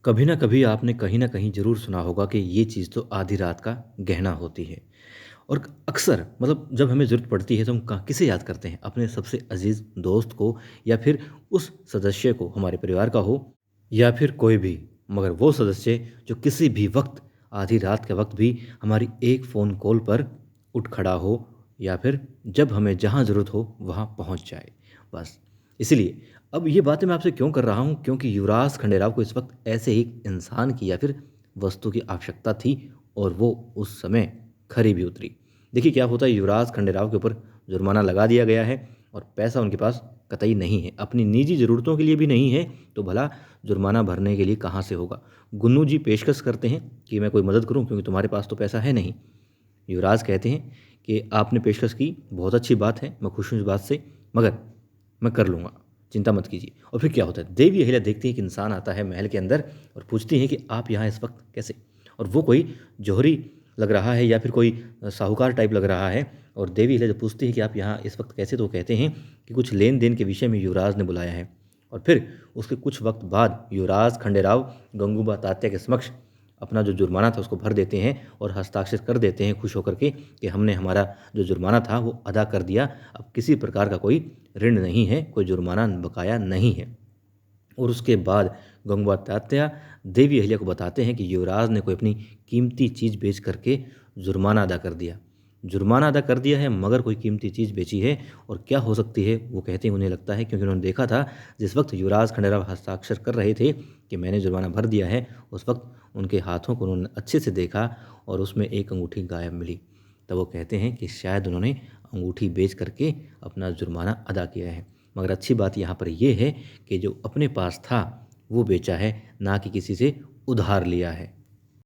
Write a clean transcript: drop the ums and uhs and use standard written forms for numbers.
कभी ना कभी आपने कहीं न कहीं ज़रूर सुना होगा कि ये चीज़ तो आधी रात का गहना होती है। और अक्सर मतलब जब हमें ज़रूरत पड़ती है तो हम कहाँ किसे याद करते हैं? अपने सबसे अज़ीज़ दोस्त को या फिर उस सदस्य को हमारे परिवार का हो या फिर कोई भी। मगर वो सदस्य जो किसी भी वक़्त आधी रात के वक़्त भी हमारी एक फ़ोन कॉल पर उठ खड़ा हो या फिर जब हमें जहाँ ज़रूरत हो वहाँ पहुँच जाए। बस इसीलिए अब ये बातें मैं आपसे क्यों कर रहा हूँ क्योंकि युवराज खंडेराव को इस वक़्त ऐसे ही इंसान की या फिर वस्तु की आवश्यकता थी और वो उस समय खरी भी उतरी। देखिए क्या होता है युवराज खंडेराव के ऊपर जुर्माना लगा दिया गया है और पैसा उनके पास कतई नहीं है। अपनी निजी ज़रूरतों के लिए भी नहीं है तो भला जुर्माना भरने के लिए कहाँ से होगा? गुन्नू जी पेशकश करते हैं कि मैं कोई मदद करूँ क्योंकि तुम्हारे पास तो पैसा है नहीं। युवराज कहते हैं कि आपने पेशकश की, बहुत अच्छी बात है, मैं खुश हूँ इस बात से, मगर मैं कर लूँगा, चिंता मत कीजिए। और फिर क्या होता है, देवी अहिल्या देखती है कि इंसान आता है महल के अंदर और पूछती हैं कि आप यहाँ इस वक्त कैसे? और वो कोई जौहरी लग रहा है या फिर कोई साहूकार टाइप लग रहा है। और देवी अहिल्या जब पूछती है कि आप यहाँ इस वक्त कैसे, तो वो कहते हैं कि कुछ लेन देन के विषय में युवराज ने बुलाया है। और फिर उसके कुछ वक्त बाद युवराज खंडेराव गंगूबा तात्या के समक्ष अपना जो जुर्माना था उसको भर देते हैं और हस्ताक्षर कर देते हैं खुश होकर के कि हमने हमारा जो जुर्माना था वो अदा कर दिया, अब किसी प्रकार का कोई ऋण नहीं है, कोई जुर्माना बकाया नहीं है। और उसके बाद गंगूबाई तात्या देवी अहिल्या को बताते हैं कि युवराज ने कोई अपनी कीमती चीज़ बेच करके जुर्माना अदा कर दिया। जुर्माना अदा कर दिया है मगर कोई कीमती चीज़ बेची है। और क्या हो सकती है वो कहते हैं, उन्हें लगता है क्योंकि उन्होंने देखा था जिस वक्त युवराज खंडेराव हस्ताक्षर कर रहे थे कि मैंने जुर्माना भर दिया है, उस वक्त उनके हाथों को उन्होंने अच्छे से देखा और उसमें एक अंगूठी गायब मिली। तब वो कहते हैं कि शायद उन्होंने अंगूठी बेच करके अपना जुर्माना अदा किया है। मगर अच्छी बात यहाँ पर यह है कि जो अपने पास था वो बेचा है, ना कि किसी से उधार लिया है।